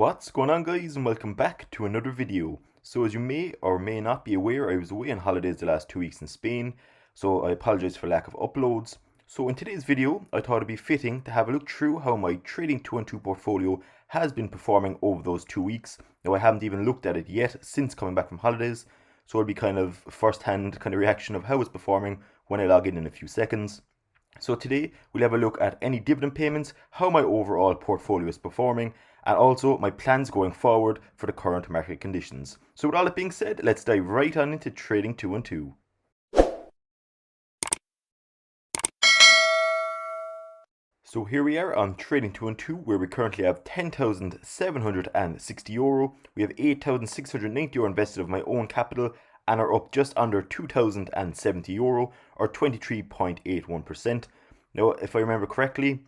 What's going on, guys, and welcome back to another video. So as you may or may not be aware, I was away on holidays the last 2 weeks in Spain, so I apologize for lack of uploads. So in today's video, I thought it'd be fitting to have a look through how my Trading212 portfolio has been performing over those 2 weeks. Now I haven't even looked at it yet since coming back from holidays, so it'll be kind of first-hand kind of reaction of how it's performing when I log in a few seconds. So today we'll have a look at any dividend payments, how my overall portfolio is performing, and also my plans going forward for the current market conditions. So with all that being said, let's dive right on into Trading212. So here we are on Trading212, where we currently have €10,760. We have €8,690 invested of my own capital and are up just under €2,070 or 23.81%. Now, if I remember correctly,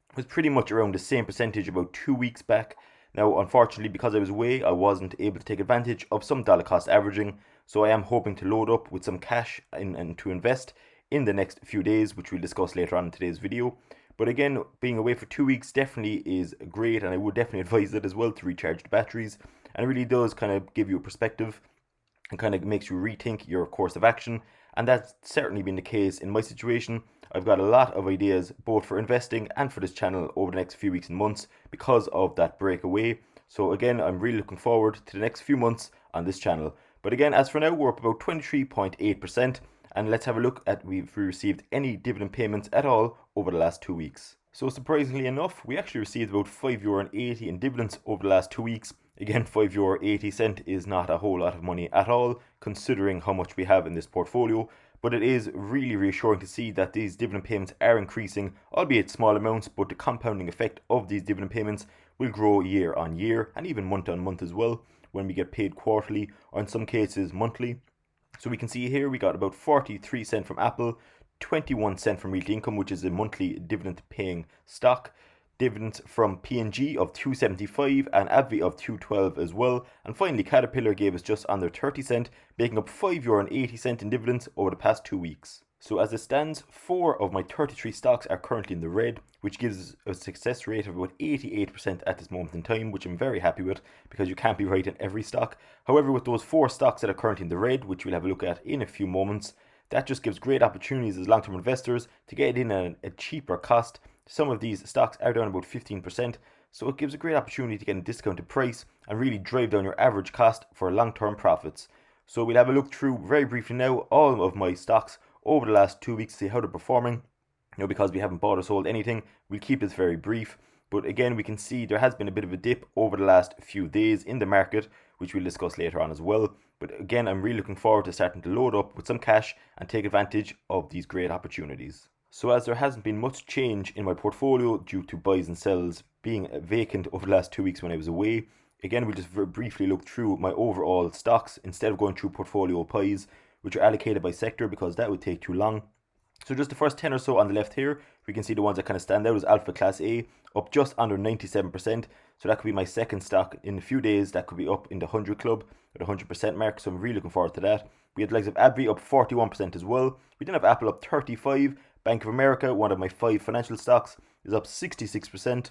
it was pretty much around the same percentage about 2 weeks back. Now, unfortunately, because I was away, I wasn't able to take advantage of some dollar cost averaging, so I am hoping to load up with some cash and to invest in the next few days, which we'll discuss later on in today's video. But again, being away for 2 weeks definitely is great, and I would definitely advise it as well to recharge the batteries. And it really does kind of give you a perspective and kind of makes you rethink your course of action. And that's certainly been the case in my situation. I've got a lot of ideas both for investing and for this channel over the next few weeks and months because of that breakaway. So again, I'm really looking forward to the next few months on this channel. But again, as for now, we're up about 23.8%. And let's have a look at if we received any dividend payments at all over the last 2 weeks. So surprisingly enough, we actually received about €5.80 in dividends over the last 2 weeks. Again, €5.80 is not a whole lot of money at all, considering how much we have in this portfolio. But it is really reassuring to see that these dividend payments are increasing, albeit small amounts, but the compounding effect of these dividend payments will grow year on year and even month on month as well when we get paid quarterly or in some cases monthly. So we can see here we got about 43 cents from Apple, 21 cents from Realty Income, which is a monthly dividend paying stock, dividends from P&G of 275 and AbbVie of 212 as well, and finally Caterpillar gave us just under 30 cents, making up €5.80 in dividends over the past 2 weeks. So as it stands, 4 of my 33 stocks are currently in the red, which gives a success rate of about 88% at this moment in time, which I'm very happy with because you can't be right in every stock. However, with those 4 stocks that are currently in the red, which we'll have a look at in a few moments, that just gives great opportunities as long-term investors to get in at a cheaper cost. Some of these stocks are down about 15%, so it gives a great opportunity to get a discounted price and really drive down your average cost for long-term profits. So we'll have a look through very briefly now all of my stocks over the last 2 weeks to see how they're performing. Because we haven't bought or sold anything, we'll keep this very brief. But again, we can see there has been a bit of a dip over the last few days in the market, which we'll discuss later on as well. But again, I'm really looking forward to starting to load up with some cash and take advantage of these great opportunities. So as there hasn't been much change in my portfolio due to buys and sells being vacant over the last 2 weeks when I was away, again, we'll just very briefly look through my overall stocks instead of going through portfolio pies, which are allocated by sector because that would take too long. So just the first 10 or so on the left here, we can see the ones that kind of stand out as Alpha Class A, up just under 97%. So that could be my second stock in a few days. That could be up in the 100 club at the 100% mark. So I'm really looking forward to that. We had the likes of AbbVie up 41% as well. We didn't have Apple up 35%. Bank of America, one of my 5 financial stocks, is up 66%.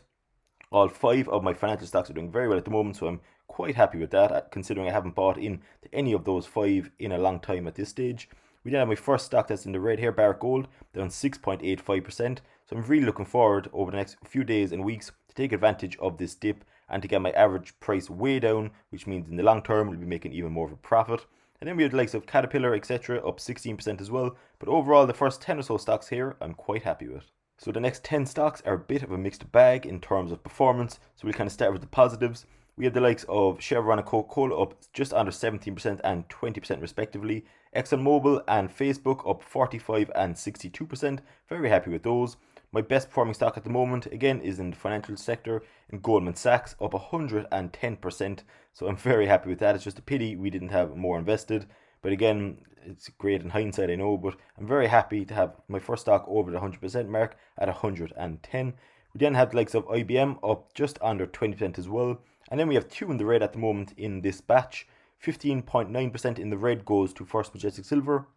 All 5 of my financial stocks are doing very well at the moment, so I'm quite happy with that, considering I haven't bought in to any of those 5 in a long time at this stage. We then have my first stock that's in the red here, Barrick Gold, down 6.85%. So I'm really looking forward over the next few days and weeks to take advantage of this dip and to get my average price way down, which means in the long term we'll be making even more of a profit. And then we have the likes of Caterpillar, etc., up 16% as well. But overall, the first 10 or so stocks here, I'm quite happy with. So the next 10 stocks are a bit of a mixed bag in terms of performance. So we'll kind of start with the positives. We have the likes of Chevron and Coca-Cola up just under 17% and 20% respectively. ExxonMobil and Facebook up 45 and 62%. Very happy with those. My best performing stock at the moment, again, is in the financial sector in Goldman Sachs, up 110%. So I'm very happy with that. It's just a pity we didn't have more invested. But again, it's great in hindsight, I know, but I'm very happy to have my first stock over the 100% mark at 110. We then have the likes of IBM up just under 20% as well. And then we have 2 in the red at the moment in this batch. 15.9% in the red goes to First Majestic Silver.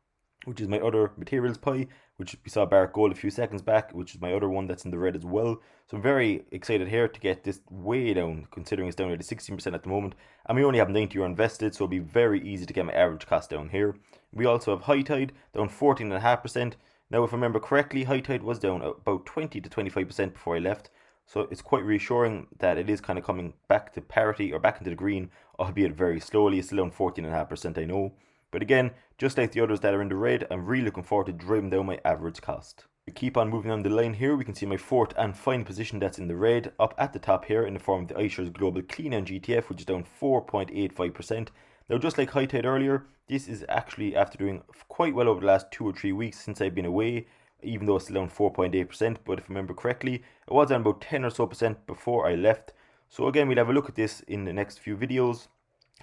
which is my other materials pie, which we saw Barrick Gold a few seconds back, which is my other one that's in the red as well. So I'm very excited here to get this way down, considering it's down here to 16% at the moment. And we only have 90 euro invested, so it'll be very easy to get my average cost down here. We also have High Tide down 14.5%. Now, if I remember correctly, High Tide was down about 20 to 25% before I left. So it's quite reassuring that it is kind of coming back to parity or back into the green, albeit very slowly. It's still down 14.5%, I know. But again, just like the others that are in the red, I'm really looking forward to driving down my average cost. We keep on moving on the line here. We can see my fourth and final position that's in the red up at the top here in the form of the iShares Global Clean Energy ETF, which is down 4.85%. Now, just like High Tide earlier, this is actually after doing quite well over the last 2 or 3 weeks since I've been away, even though it's still down 4.8%. But if I remember correctly, it was down about 10 or so percent before I left. So again, we'll have a look at this in the next few videos,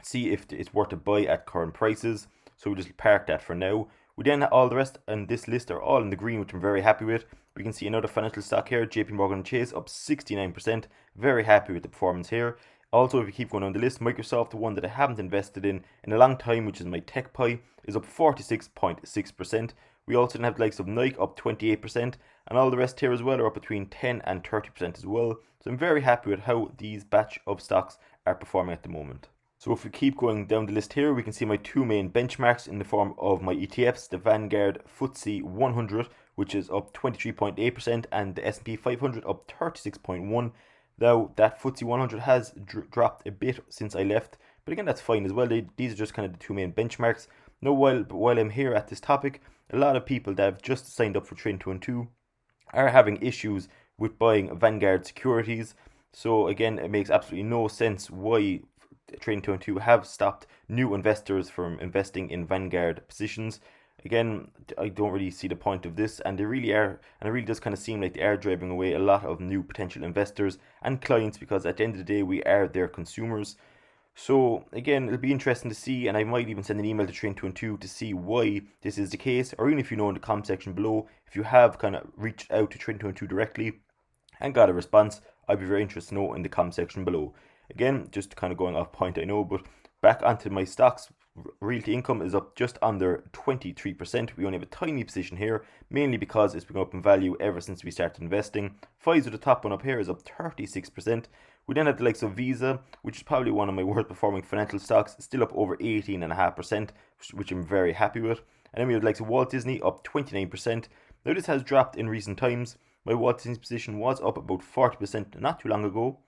see if it's worth to buy at current prices. So we'll just park that for now. We then all the rest on this list are all in the green, which I'm very happy with. We can see another financial stock here, JP Morgan Chase, up 69%. Very happy with the performance here. Also, if you keep going on the list, Microsoft, the one that I haven't invested in a long time, which is my tech pie, is up 46.6%. We also have the likes of Nike up 28%, and all the rest here as well are up between 10 and 30% as well. So I'm very happy with how these batch of stocks are performing at the moment. So if we keep going down the list here, we can see my two main benchmarks in the form of my ETFs, the Vanguard FTSE 100, which is up 23.8%, and the S&P 500 up 36.1%. Now, that FTSE 100 has dropped a bit since I left, but again, that's fine as well. These are just kind of the two main benchmarks. Now, while I'm here at this topic, a lot of people that have just signed up for Trading212 are having issues with buying Vanguard securities. So again, it makes absolutely no sense why Trading212 have stopped new investors from investing in Vanguard positions. Again, I don't really see the point of this, and they really are, and it really does kind of seem like they are driving away a lot of new potential investors and clients, because at the end of the day, we are their consumers. So again, it'll be interesting to see, and I might even send an email to Train212 to see why this is the case, or even if you know in the comment section below, if you have kind of reached out to Train212 directly and got a response, I'd be very interested to know in the comment section below. Again, just kind of going off point, I know, but back onto my stocks. Realty income is up just under 23%. We only have a tiny position here, mainly because it's been up in value ever since we started investing. Pfizer, the top one up here, is up 36%. We then have the likes of Visa, which is probably one of my worst performing financial stocks, still up over 18.5%, which I'm very happy with. And then we have the likes of Walt Disney, up 29%. Now, this has dropped in recent times. My Walt Disney position was up about 40% not too long ago,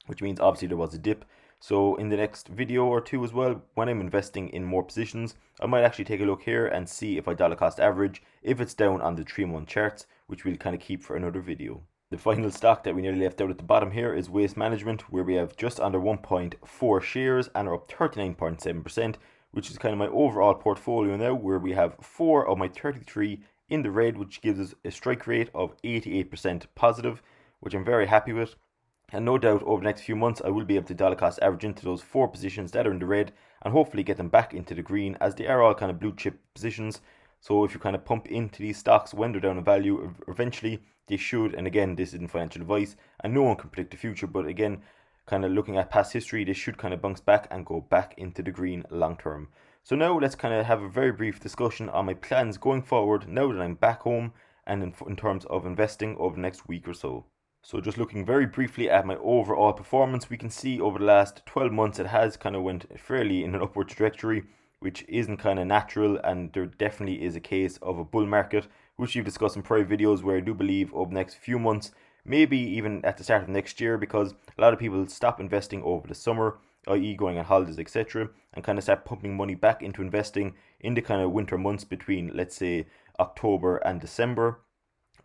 which means obviously there was a dip. So in the next video or two as well, when I'm investing in more positions, I might actually take a look here and see if I dollar cost average, if it's down on the 3-month charts, which we'll kind of keep for another video. The final stock that we nearly left out at the bottom here is Waste Management, where we have just under 1.4 shares and are up 39.7%, which is kind of my overall portfolio now, where we have 4 of my 33 in the red, which gives us a strike rate of 88% positive, which I'm very happy with. And no doubt over the next few months I will be able to dollar cost average into those 4 positions that are in the red and hopefully get them back into the green, as they are all kind of blue chip positions. So if you kind of pump into these stocks when they're down in value, eventually they should, and again, this isn't financial advice and no one can predict the future, but again, kind of looking at past history, they should kind of bounce back and go back into the green long term. So now let's kind of have a very brief discussion on my plans going forward now that I'm back home, and in terms of investing over the next week or so. So just looking very briefly at my overall performance, we can see over the last 12 months it has kind of went fairly in an upward trajectory, which isn't kind of natural, and there definitely is a case of a bull market, which we've discussed in prior videos, where I do believe over the next few months, maybe even at the start of next year, because a lot of people stop investing over the summer, i.e. going on holidays, etc., and kind of start pumping money back into investing in the kind of winter months between, let's say, October and December,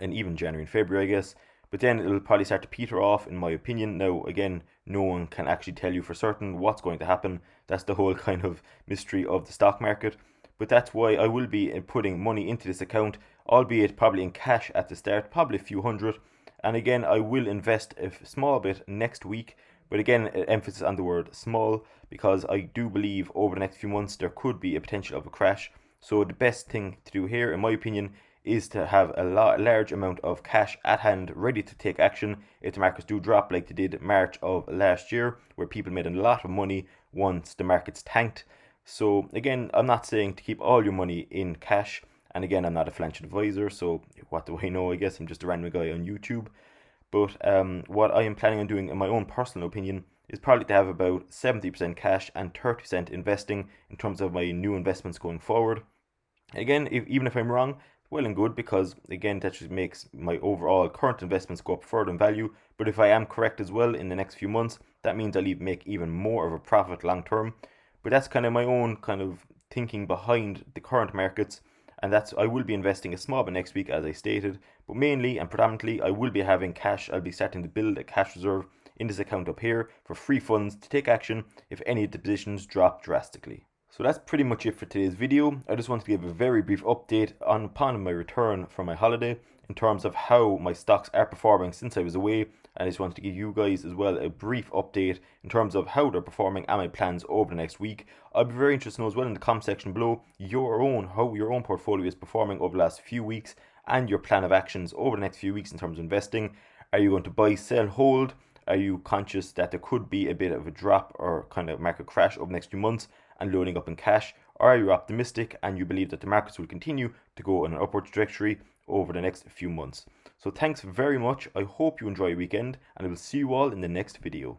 and even January and February, I guess. But then it'll probably start to peter off, in my opinion. Now, again, no one can actually tell you for certain what's going to happen. That's the whole kind of mystery of the stock market. But that's why I will be putting money into this account, albeit probably in cash at the start, probably a few hundred. And again, I will invest a small bit next week. But again, emphasis on the word small, because I do believe over the next few months there could be a potential of a crash. So the best thing to do here, in my opinion, is to have a large amount of cash at hand ready to take action if the markets do drop, like they did March of last year, where people made a lot of money once the markets tanked. So again, I'm not saying to keep all your money in cash, And again, I'm not a financial advisor, so what do I know? I guess I'm just a random guy on YouTube. But what I am planning on doing, in my own personal opinion, is probably to have about 70% cash and 30% investing in terms of my new investments going forward. Again, even if I'm wrong, well and good, because again, that just makes my overall current investments go up further in value. But if I am correct as well in the next few months, that means I'll make even more of a profit long term. But that's kind of my own kind of thinking behind the current markets. And that's, I will be investing a small bit next week, as I stated, but mainly and predominantly I will be having cash. I'll be starting to build a cash reserve in this account up here for free funds to take action if any of the positions drop drastically. So that's pretty much it for today's video. I just wanted to give a very brief update upon my return from my holiday in terms of how my stocks are performing since I was away. And I just wanted to give you guys as well a brief update in terms of how they're performing and my plans over the next week. I'd be very interested to know as well in the comment section below how your own portfolio is performing over the last few weeks and your plan of actions over the next few weeks in terms of investing. Are you going to buy, sell, hold? Are you conscious that there could be a bit of a drop or kind of market crash over the next few months and loading up in cash? Or are you optimistic and you believe that the markets will continue to go on an upward trajectory over the next few months? So thanks very much. I hope you enjoy your weekend and I will see you all in the next video.